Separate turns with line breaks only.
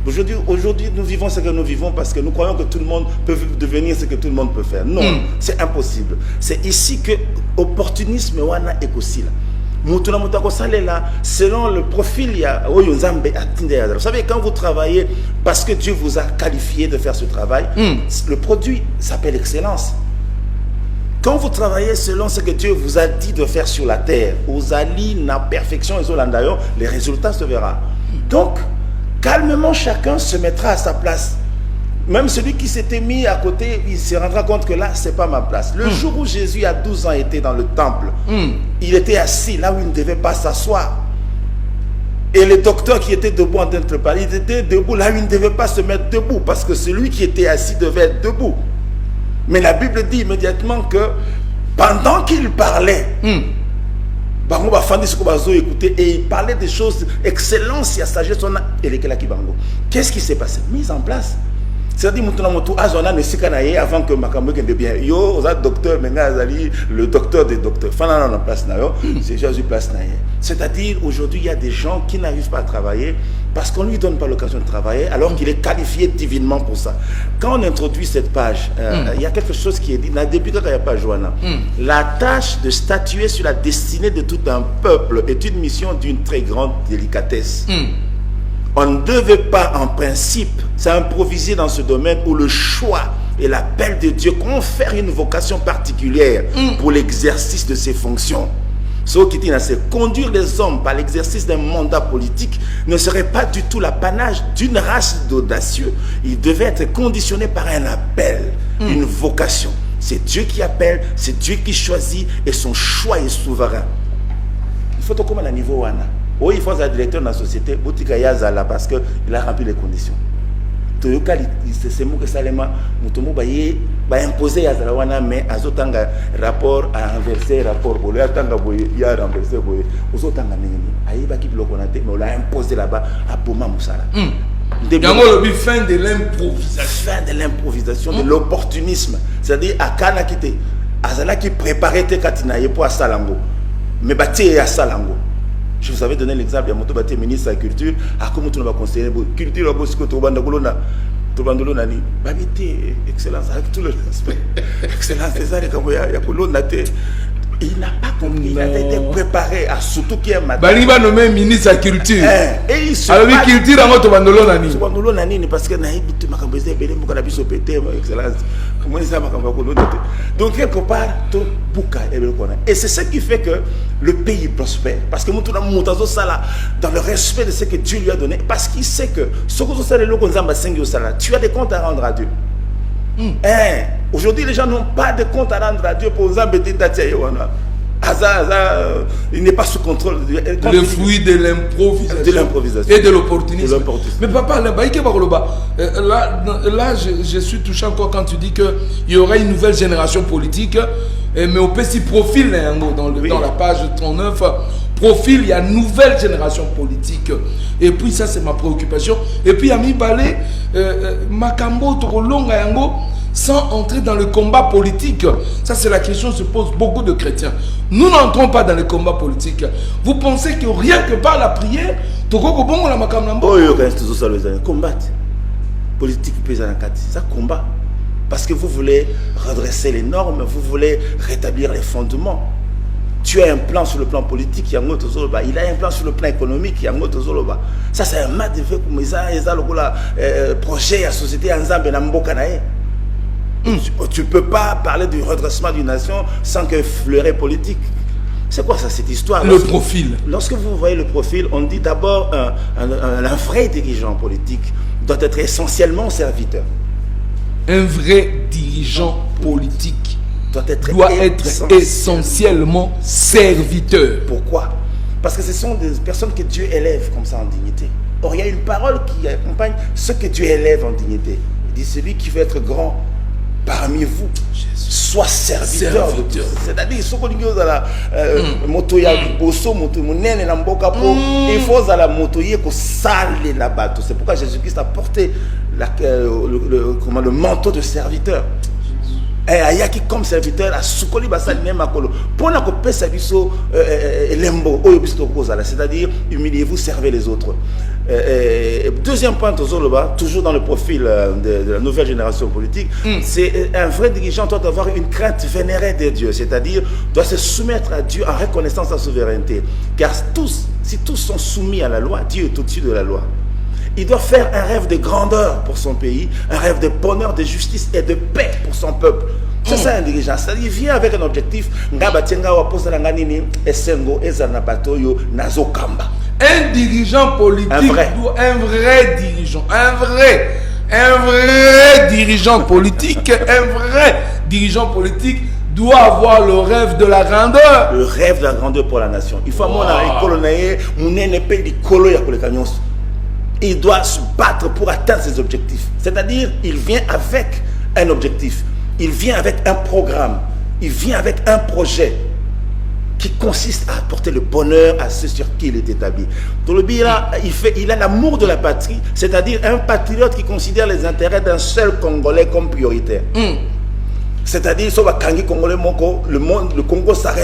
Aujourd'hui, nous vivons ce que nous vivons parce que nous croyons que tout le monde peut devenir ce que tout le monde peut faire. Non, c'est impossible. C'est ici que l'opportunisme est aussi là. Selon le profil, vous savez, quand vous travaillez parce que Dieu vous a qualifié de faire ce travail, le produit s'appelle excellence. Quand vous travaillez selon ce que Dieu vous a dit de faire sur la terre, aux alliés, la perfection, les résultats se verront. Donc, calmement, chacun se mettra à sa place. Même celui qui s'était mis à côté, il se rendra compte que là, c'est pas ma place. Le jour où Jésus, à 12 ans, était dans le temple, il était assis là où il ne devait pas s'asseoir. Et le docteur qui était debout en train de parler, il était debout là où il ne devait pas se mettre debout, parce que celui qui était assis devait être debout. Mais la Bible dit immédiatement que pendant qu'il parlait, et il parlait des choses, excellence et sagesse, qu'est-ce qui s'est passé? Mise en place. C'est-à-dire avant que Makambo ait bien. Yo, docteur, le docteur des docteurs. C'est Jésus place. C'est-à-dire, aujourd'hui, il y a des gens qui n'arrivent pas à travailler parce qu'on ne lui donne pas l'occasion de travailler, alors qu'il est qualifié divinement pour ça. Quand on introduit cette page, il y a quelque chose qui est dit. Depuis qu'il n'y a pas Joanna, la tâche de statuer sur la destinée de tout un peuple est une mission d'une très grande délicatesse. On ne devait pas, en principe, s'improviser dans ce domaine où le choix et l'appel de Dieu confère une vocation particulière pour l'exercice de ses fonctions. Ce qui dit, c'est conduire les hommes par l'exercice d'un mandat politique ne serait pas du tout l'apanage d'une race d'audacieux. Il devait être conditionné par un appel, une vocation. C'est Dieu qui appelle, c'est Dieu qui choisit et son choix est souverain. Il faut comme à niveau wana. Oui, il faut être directeur de la société, parce qu'il a rempli les conditions. C'est moi que Salema, nous imposer Yazalawana, mais à Zotanga, rapport à renverser, rapport pour le Tanga, il y a renversé, Zotanga, mais on l'a imposé là-bas à Poma Moussala.
Fin de l'improvisation.
Fin de l'improvisation, de l'opportunisme. C'est-à-dire, à Kana Kite, Azala qui préparait tes Katinaye pour à Salango, mais bâti à Salango. Je vous avais donné l'exemple, il y a un ministre de la Culture, à comment tu vas conseiller la culture, excellence, avec tout le respect. Excellence, c'est ça, il n'a pas compris, il a été préparé à surtout qui est matin.
Il va nommer ministre de la Culture.
Et il se
alors, culture,
parce que donc, quelque part, et c'est ce qui fait que le pays prospère. Parce que nous dans le respect de ce que Dieu lui a donné, parce qu'il sait que tu as des comptes à rendre à Dieu. Aujourd'hui, les gens n'ont pas de compte à rendre à Dieu pour vous embêter. Il n'est pas sous contrôle.
Le fruit de l'improvisation et de l'opportunisme. Mais papa, là je suis touché encore quand tu dis qu'il y aura une nouvelle génération politique, mais au petit profil dans la page 39, profil, il y a une nouvelle génération politique. Et puis ça, c'est ma préoccupation. Et puis, Ami Balé, Makambo, Torolonga Yango, sans entrer dans le combat politique. Ça, c'est la question que se posent beaucoup de chrétiens. Nous n'entrons pas dans le combat politique. Vous pensez que rien que par la prière,
combattre. Politique, ça combat. Parce que vous voulez redresser les normes, vous voulez rétablir les fondements. Tu as un plan sur le plan politique, il a un plan sur le plan économique, ça c'est un mat de fait comme ça, projet à société ensemble dans Mbokanae. Tu ne peux pas parler du redressement d'une nation sans que fleuret politique. C'est quoi ça, cette histoire?
Le profil.
Lorsque vous voyez le profil, on dit d'abord un vrai dirigeant politique doit être essentiellement serviteur.
Un vrai dirigeant politique doit être essentiellement serviteur.
Pourquoi? Parce que ce sont des personnes que Dieu élève comme ça en dignité. Or, il y a une parole qui accompagne ce que Dieu élève en dignité. Il dit, celui qui veut être grand parmi vous, soit serviteur. C'est-à-dire, ce qu'on dit dans la moto, il faut à la moto, il faut saler la bateau. C'est pourquoi Jésus-Christ a porté le manteau de serviteur. Et qui comme serviteur a soukoli basali même akolo pour na ko pesa biso lembo oyo biso koza là, c'est-à-dire humiliez-vous, servez les autres. Deuxième point, toujours dans le profil de la nouvelle génération politique, c'est un vrai dirigeant doit avoir une crainte vénérée de Dieu, c'est-à-dire doit se soumettre à Dieu en reconnaissant sa souveraineté. Car si tous sont soumis à la loi, Dieu est au-dessus de la loi. Il doit faire un rêve de grandeur pour son pays, un rêve de bonheur, de justice et de paix pour son peuple. C'est ça un dirigeant. Il vient avec un objectif.
Un dirigeant politique, un vrai dirigeant politique doit avoir le rêve de la grandeur.
Le rêve de la grandeur pour la nation. Il faut il doit se battre pour atteindre ses objectifs. C'est-à-dire, il vient avec un objectif. Il vient avec un programme. Il vient avec un projet qui consiste à apporter le bonheur à ceux sur qui il est établi. Tolobi, il a l'amour de la patrie, c'est-à-dire un patriote qui considère les intérêts d'un seul Congolais comme prioritaire. C'est-à-dire, le Congo s'arrête.